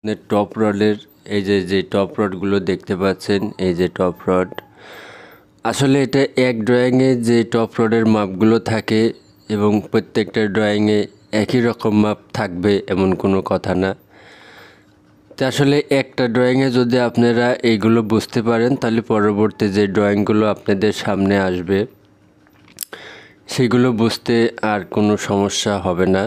Top রডের এই যে টপ রডগুলো দেখতে পাচ্ছেন, এই যে টপ রড, আসলে এটা এক ড্রয়িংয়ে যে টপ রডের মাপগুলো থাকে এবং প্রত্যেকটা ড্রয়িংয়ে একই রকম মাপ থাকবে এমন কোনো কথা না। তো আসলে একটা ড্রয়িংয়ে যদি আপনারা এইগুলো বুঝতে পারেন তাহলে পরবর্তী যে ড্রয়িংগুলো আপনাদের সামনে আসবে সেগুলো বুঝতে আর কোনো সমস্যা হবে না।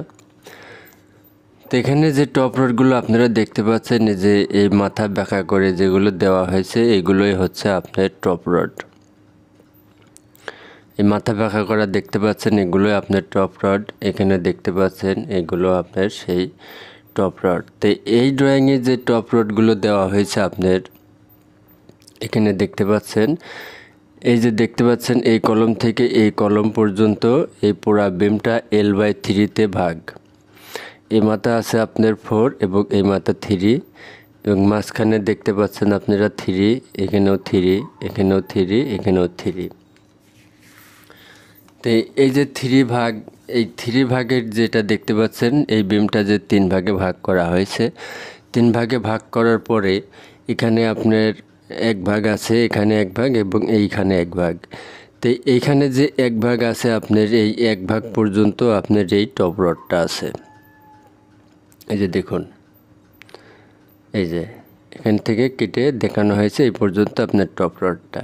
তো এখানে যে টপ রডগুলো আপনারা দেখতে পাচ্ছেন, যে এই মাথা বাঁকা করে যেগুলো দেওয়া হয়েছে এগুলোই হচ্ছে আপনার টপ রড। এই মাথা বাঁকা করা দেখতে পাচ্ছেন এগুলোই আপনার টপ রড, এখানে দেখতে পাচ্ছেন এগুলো আপনার সেই টপ রড। তো এই ড্রয়িংয়ে যে টপ রডগুলো দেওয়া হয়েছে আপনার এখানে দেখতে পাচ্ছেন, এই যে দেখতে পাচ্ছেন এই কলম থেকে এই কলম পর্যন্ত এই পুরা বিমটা L/3-তে ভাগ। এই মাথা আছে আপনার 4 এবং এই মাথা 3 এবং মাঝখানে দেখতে পাচ্ছেন আপনারা 3, এখানেও 3, এখানেও 3, এখানেও 3। তো এই যে 3 ভাগ, এই 3 ভাগের যেটা দেখতে পাচ্ছেন এই বিমটা যে 3 ভাগে ভাগ করা হয়েছে, 3 ভাগে ভাগ করার পরে এখানে আপনার 1 ভাগ আছে, এখানে 1 ভাগ এবং এইখানে 1 ভাগ। তো এইখানে যে 1 ভাগ আছে আপনার এই 1 ভাগ পর্যন্ত আপনার এই টপ রডটা আছে। এই যে দেখুন, এই যে এখান থেকে কেটে দেখানো হয়েছে এই পর্যন্ত আপনার টপ রডটা।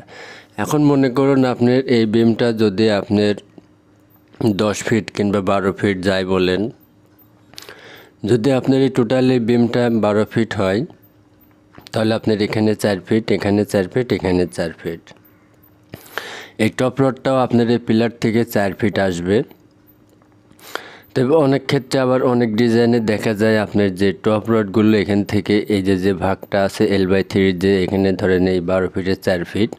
এখন মনে করুন আপনার এই বিমটা যদি আপনার 10 ফিট কিংবা 12 ফিট যাই বলেন, যদি আপনার এই টোটালি বিমটা 12 ফিট হয় তাহলে আপনার এখানে 4 ফিট, এখানে 4 ফিট, এখানে 4 ফিট। এই টপ রডটাও আপনার এই পিলার থেকে 4 ফিট আসবে। তবে অনেক ক্ষেত্রে আবার অনেক ডিজাইনে দেখা যায় আপনার যে টপ রডগুলো এখান থেকে এই যে ভাগটা আছে L/3 যে এখানে ধরেন এই 12 ফিটের 4 ফিট,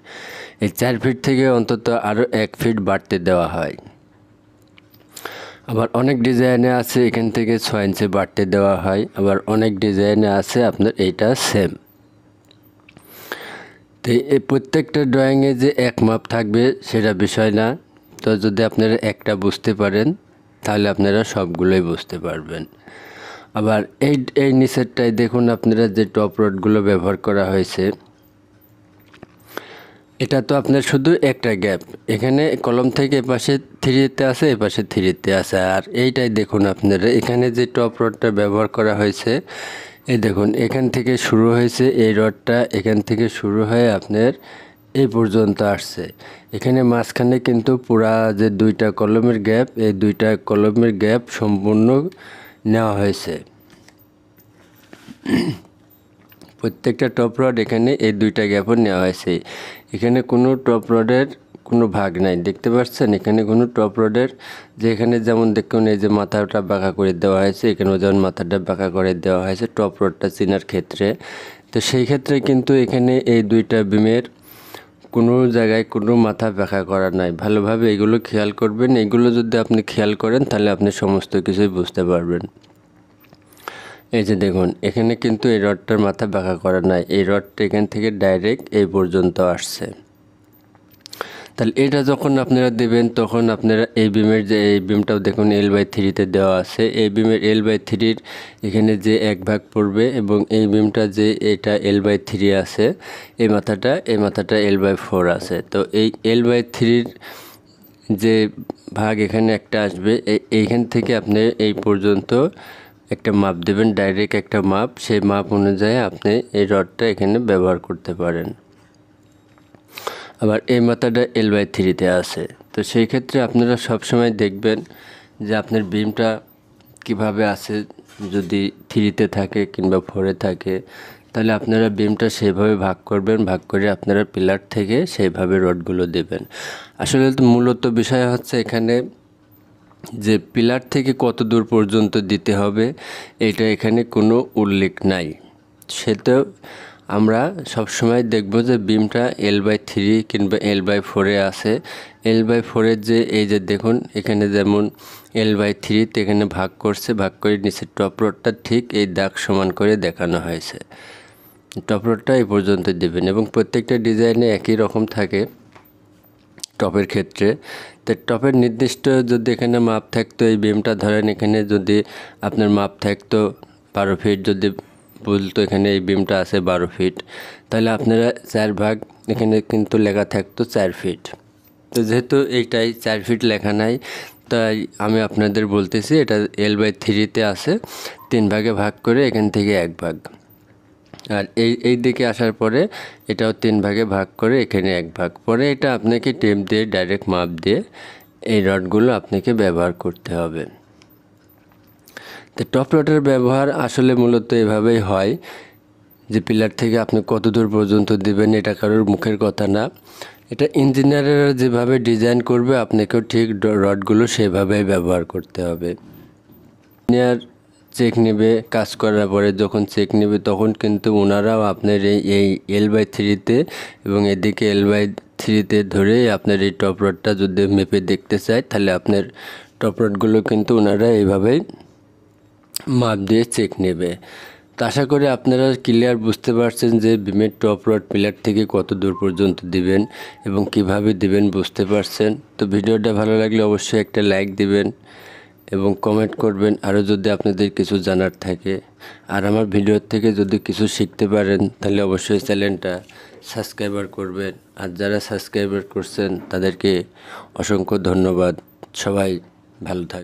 এই 4 ফিট থেকে অন্তত আরও 1 ফিট বাড়তে দেওয়া হয়। আবার অনেক ডিজাইনে আছে এখান থেকে 6 ইঞ্চি বাড়তে দেওয়া হয়, আবার অনেক ডিজাইনে আছে আপনার এইটা সেম। তো এই প্রত্যেকটা ড্রয়িংয়ে যে এক মাপ থাকবে সেটা বিষয় না। তো যদি আপনারা একটা বুঝতে পারেন তাহলে আপনারা সবগুলোই বুঝতে পারবেন। আবার এই নিচেরটায় দেখুন আপনারা যে টপ রডগুলো ব্যবহার করা হয়েছে, এটা তো আপনার শুধু একটা গ্যাপ, এখানে কলম থেকে এপাশে 3-তে আছে, এপাশে 3-তে আছে। আর এইটাই দেখুন আপনারা এখানে যে টপ রডটা ব্যবহার করা হয়েছে, এই দেখুন এখান থেকে শুরু হয়েছে এই রডটা, এখান থেকে শুরু হয়ে আপনার এই পর্যন্ত আসছে। এখানে মাঝখানে কিন্তু পুরা যে 2টা কলমের গ্যাপ, এই 2টা কলমের গ্যাপ সম্পূর্ণ নেওয়া হয়েছে। প্রত্যেকটা টপ রড এখানে এই 2টা গ্যাপও নেওয়া হয়েছে। এখানে কোনো টপ রডের কোনো ভাগ নাই, দেখতে পাচ্ছেন এখানে কোনো টপ রডের, যে এখানে যেমন দেখুন এই যে মাথাটা বাঁকা করে দেওয়া হয়েছে, এখানেও যেমন মাথাটা বাঁকা করে দেওয়া হয়েছে টপ রডটা চেনার ক্ষেত্রে। তো সেই ক্ষেত্রে কিন্তু এখানে এই 2টা বিমের কোনো জায়গায় কোনো মাথা বাঁকা করা নাই। ভালোভাবে এগুলো খেয়াল করবেন, এগুলো যদি আপনি খেয়াল করেন তাহলে আপনি সমস্ত কিছুই বুঝতে পারবেন। এই যে দেখুন এখানে কিন্তু এই রডটার মাথা বাঁকা করা নাই, এই রডটা এখান থেকে ডাইরেক্ট এই পর্যন্ত আসছে। তাহলে এটা যখন আপনারা দেবেন তখন আপনারা এই বিমের যে এই বিমটাও দেখুন L/3-তে দেওয়া আছে, এই বিমের L/3-র এখানে যে 1 ভাগ পড়বে এবং এই বিমটা যে এটা L/3 আছে, এই মাথাটা L/4 আছে। তো এই L/3-র যে ভাগ এখানে একটা আসবে, এইখান থেকে আপনি এই পর্যন্ত একটা মাপ দেবেন, ডাইরেক্ট একটা মাপ, সেই মাপ অনুযায়ী আপনি এই রডটা এখানে ব্যবহার করতে পারেন। আবার এই মাথাটা L/3-তে আছে। তো সেই ক্ষেত্রে আপনারা সবসময় দেখবেন যে আপনার বিমটা কিভাবে আছে, যদি 3-তে থাকে কিংবা 4-এ থাকে তাহলে আপনারা বিমটা সেইভাবে ভাগ করবেন, ভাগ করে আপনারা পিলার থেকে সেইভাবে রডগুলো দেবেন। আসলে মূলত বিষয় হচ্ছে এখানে যে পিলার থেকে কত দূর পর্যন্ত দিতে হবে এটা এখানে কোনো উল্লেখ নাই। সেটা আমরা সবসময় দেখব যে বিমটা L/3 কিংবা L/4-এ আছে। L/4-এর যে এই যে দেখুন এখানে যেমন L/3 এখানে ভাগ করছে, ভাগ করে নিচের টপ রডটা ঠিক এই দাগ সমান করে দেখানো হয়েছে। টপ রডটা এই পর্যন্ত দেবেন এবং প্রত্যেকটা ডিজাইনে একই রকম থাকে টপের ক্ষেত্রে। তো টপের নির্দিষ্ট যদি এখানে মাপ থাকতো, এই বিমটা ধরেন এখানে যদি আপনার মাপ থাকতো 12 ফিট, যদি বলতো এখানে এই বিমটা আছে 12 ফিট, তাহলে আপনারা 4 ভাগ, এখানে কিন্তু লেখা থাকতো 4 ফিট। তো যেহেতু এইটাই 4 ফিট লেখা নাই, তাই আমি আপনাদের বলতেছি এটা L/3-তে আছে, 3 ভাগে ভাগ করে এখান থেকে 1 ভাগ, আর এই দিকে আসার পরে এটাও 3 ভাগে ভাগ করে এখানে 1 ভাগ। পরে এটা আপনাকে টেপ দিয়ে ডাইরেক্ট মাপ দিয়ে এই রডগুলো আপনাকে ব্যবহার করতে হবে। তো টপ রডের ব্যবহার আসলে মূলত এভাবেই হয় যে পিলার থেকে আপনি কত দূর পর্যন্ত দিবেন এটা কারোর মুখের কথা না, এটা ইঞ্জিনিয়াররা যেভাবে ডিজাইন করবে আপনাকেও ঠিক রডগুলো সেভাবেই ব্যবহার করতে হবে। ইঞ্জিনিয়ার চেক নেবে, কাজ করার পরে যখন চেক নেবে তখন কিন্তু ওনারাও আপনার এই L/3-তে এবং এদিকে L/3-তে ধরে আপনার এই টপ রডটা যদি মেপে দেখতে চায়, তাহলে আপনার টপ রডগুলো কিন্তু ওনারা এইভাবেই মাপ দিয়ে চেক নেবে। তো আশা করি আপনারা ক্লিয়ার বুঝতে পারছেন যে বিমের টপ রড পিলার থেকে কত দূর পর্যন্ত দিবেন এবং কিভাবে দিবেন বুঝতে পারছেন। তো ভিডিওটা ভালো লাগলে অবশ্যই একটা লাইক দিবেন এবং কমেন্ট করবেন আরও যদি আপনাদের কিছু জানার থাকে। আর আমার ভিডিওর থেকে যদি কিছু শিখতে পারেন তাহলে অবশ্যই চ্যানেলটা সাবস্ক্রাইবার করবেন। আর যারা সাবস্ক্রাইবার করছেন তাদেরকে অসংখ্য ধন্যবাদ। সবাই ভালো থাকবেন।